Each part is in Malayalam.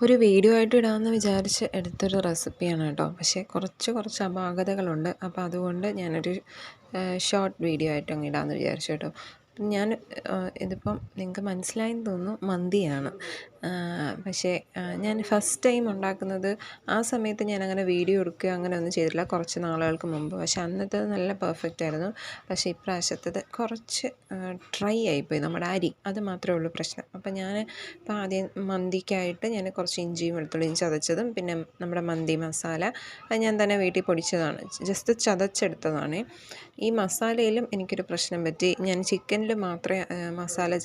ഒരു വീഡിയോ ആയിട്ട് ഇടാമെന്ന് വിചാരിച്ച് എടുത്തൊരു റെസിപ്പിയാണ് കേട്ടോ. പക്ഷേ കുറച്ച് അപാകതകളുണ്ട്. അപ്പോൾ അതുകൊണ്ട് ഞാനൊരു ഷോർട്ട് വീഡിയോ ആയിട്ട് അങ്ങ് ഇടാമെന്ന് വിചാരിച്ചു കേട്ടോ. ഞാൻ ഇതിപ്പം നിങ്ങൾക്ക് മനസ്സിലായെന്ന് തോന്നുന്നു, മന്തിയാണ്. പക്ഷേ ഞാൻ ഫസ്റ്റ് ടൈം ഉണ്ടാക്കുന്നത് ആ സമയത്ത് ഞാനങ്ങനെ വീഡിയോ എടുക്കുക അങ്ങനെ ഒന്നും ചെയ്തിട്ടില്ല, കുറച്ച് നാളുകൾക്ക് മുമ്പ്. പക്ഷേ അന്നത്തേത് നല്ല പെർഫെക്റ്റ് ആയിരുന്നു. പക്ഷേ ഇപ്രാവശ്യത്തേത് കുറച്ച് ഡ്രൈ ആയിപ്പോയി നമ്മുടെ അരി, അത് മാത്രമേ ഉള്ളൂ പ്രശ്നം. അപ്പം ഞാൻ ഇപ്പോൾ ആദ്യം മന്തിക്കായിട്ട് ഞാൻ കുറച്ച് ഇഞ്ചിയും വെളുത്തുള്ളിയും ചതച്ചതും പിന്നെ നമ്മുടെ മന്തി മസാല അത് ഞാൻ തന്നെ വീട്ടിൽ പൊടിച്ചതാണ്, ജസ്റ്റ് ചതച്ചെടുത്തതാണ്. ഈ മസാലയിലും എനിക്കൊരു പ്രശ്നം പറ്റി. ഞാൻ ചിക്കനിൽ മാത്രമേ മസാല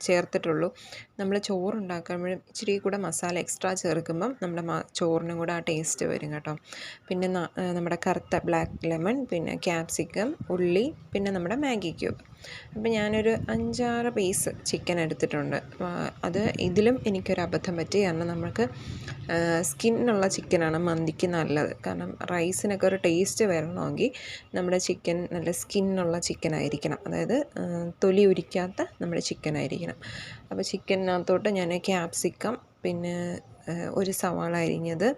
ചേർത്തിട്ടുള്ളൂ. നമ്മൾ ചോറുണ്ടാക്കുമ്പോഴും ഇച്ചിരി കൂടെ മസാല എക്സ്ട്രാ ചേർക്കുമ്പം നമ്മുടെ ചോറിനും കൂടെ ആ ടേസ്റ്റ് വരും കേട്ടോ. പിന്നെ നമ്മുടെ കറുത്ത ബ്ലാക്ക് ലെമൺ, പിന്നെ ക്യാപ്സിക്കം, ഉള്ളി, പിന്നെ നമ്മുടെ മാഗി ക്യൂബ്. അപ്പം ഞാനൊരു 5-6 പീസ് ചിക്കൻ എടുത്തിട്ടുണ്ട്. അത് ഇതിലും എനിക്കൊരു അബദ്ധം പറ്റി. കാരണം നമുക്ക് സ്കിന്നുള്ള ചിക്കനാണ് മന്തിക്ക് നല്ലത്. കാരണം റൈസിനൊക്കെ ഒരു ടേസ്റ്റ് വരണമെങ്കിൽ നമ്മുടെ ചിക്കൻ നല്ല സ്കിന്നുള്ള ചിക്കനായിരിക്കണം, അതായത് തൊലി ഉരിക്കാത്ത നമ്മുടെ ചിക്കനായിരിക്കണം. അപ്പോൾ ചിക്കനകത്തോട്ട് ഞാൻ ക്യാപ്സിക്കം, പിന്നെ ഒരു സവാള അരിഞ്ഞത്,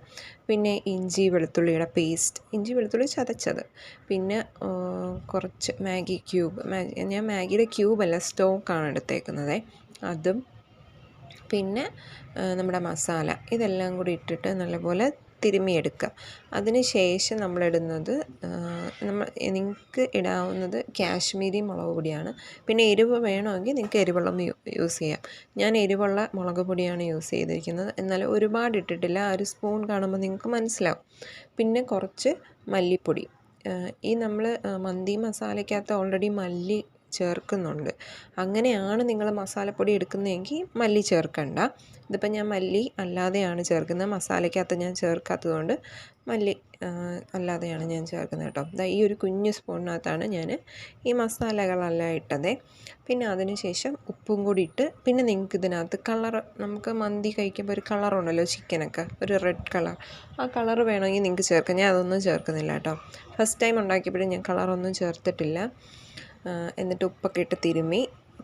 പിന്നെ ഇഞ്ചി വെളുത്തുള്ളിയുടെ പേസ്റ്റ്, ഇഞ്ചി വെളുത്തുള്ളി ചതച്ചത്, പിന്നെ കുറച്ച് മാഗി ക്യൂബ്, ഞാൻ മാഗിയുടെ ക്യൂബല്ല സ്റ്റോക്കാണ് എടുത്തേക്കുന്നത്, അതും, പിന്നെ നമ്മുടെ മസാല, ഇതെല്ലാം കൂടി ഇട്ടിട്ട് നല്ലപോലെ തിരുമ്മിയെടുക്കുക. അതിന് ശേഷം നമ്മളിടുന്നത് നിങ്ങൾക്ക് ഇടാവുന്നത് കാശ്മീരി മുളക് പൊടിയാണ്. പിന്നെ എരിവ് വേണമെങ്കിൽ നിങ്ങൾക്ക് എരിവെള്ളം യൂസ് ചെയ്യാം. ഞാൻ എരിവുള്ള മുളക് പൊടിയാണ് യൂസ് ചെയ്തിരിക്കുന്നത്. എന്നാൽ ഒരുപാട് ഇട്ടിട്ടില്ല, ഒരു സ്പൂൺ കാണുമ്പോൾ നിങ്ങൾക്ക് മനസ്സിലാവും. പിന്നെ കുറച്ച് മല്ലിപ്പൊടി. ഈ നമ്മൾ മന്തി മസാലയ്ക്കകത്ത് ഓൾറെഡി മല്ലി ചേർക്കുന്നുണ്ട്. അങ്ങനെയാണ് നിങ്ങൾ മസാലപ്പൊടി എടുക്കുന്നതെങ്കിൽ മല്ലി ചേർക്കണ്ട. ഇതിപ്പോൾ ഞാൻ മല്ലി അല്ലാതെയാണ് ചേർക്കുന്നത്, മസാലയ്ക്കകത്ത് ഞാൻ ചേർക്കാത്തതുകൊണ്ട് മല്ലി അല്ലാതെയാണ് ഞാൻ ചേർക്കുന്നത് കേട്ടോ. ഈ ഒരു കുഞ്ഞ് സ്പൂണിനകത്താണ് ഞാൻ ഈ മസാലകളെല്ലാം ഇട്ടത്. പിന്നെ അതിന് ശേഷം ഉപ്പും കൂടി ഇട്ട്, പിന്നെ നിങ്ങൾക്ക് ഇതിനകത്ത് കളറ്, നമുക്ക് മന്തി കഴിക്കുമ്പോൾ ഒരു കളറുണ്ടല്ലോ ചിക്കനൊക്കെ, ഒരു റെഡ് കളർ, ആ കളറ് വേണമെങ്കിൽ നിങ്ങൾക്ക് ചേർക്കാം. ഞാൻ അതൊന്നും ചേർക്കുന്നില്ല കേട്ടോ. ഫസ്റ്റ് ടൈം ഉണ്ടാക്കിയപ്പോഴും ഞാൻ കളറൊന്നും ചേർത്തിട്ടില്ല. എന്നിട്ട് ഉപ്പൊക്കെ ഇട്ട് തിരുമ്മി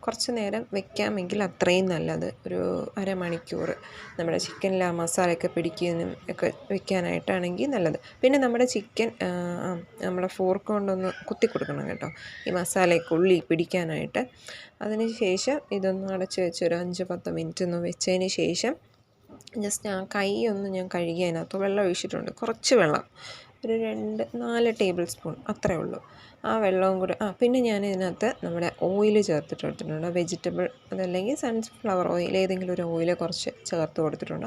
കുറച്ച് നേരം വെക്കാമെങ്കിൽ അത്രയും നല്ലത്. ഒരു അരമണിക്കൂർ നമ്മുടെ ചിക്കനിൽ ആ മസാലയൊക്കെ പിടിക്കാനും ഒക്കെ വെക്കാനായിട്ടാണെങ്കിൽ നല്ലത്. പിന്നെ നമ്മുടെ ചിക്കൻ നമ്മുടെ ഫോർക്ക് കൊണ്ടൊന്ന് കുത്തി കൊടുക്കണം കേട്ടോ, ഈ മസാലയൊക്കെ ഉള്ളി പിടിക്കാനായിട്ട്. അതിന് ശേഷം ഇതൊന്ന് അടച്ച് വെച്ച് ഒരു 5-10 മിനിറ്റ് ഒന്ന് വെച്ചതിന് ശേഷം ജസ്റ്റ് ആ കൈ ഒന്ന് ഞാൻ കഴുകി അതിനകത്ത് വെള്ളം ഒഴിച്ചിട്ടുണ്ട്, കുറച്ച് വെള്ളം, ഒരു 2-4 ടേബിൾ സ്പൂൺ അത്രയേ ഉള്ളൂ. ആ വെള്ളവും കൂടെ പിന്നെ ഞാൻ ഇതിനകത്ത് നമ്മുടെ ഓയിൽ ചേർത്തിട്ട് കൊടുത്തിട്ടുണ്ട്, വെജിറ്റബിൾ അതല്ലെങ്കിൽ സൺഫ്ലവർ ഓയിൽ, ഏതെങ്കിലും ഒരു ഓയിൽ കുറച്ച് ചേർത്ത് കൊടുത്തിട്ടുണ്ട്.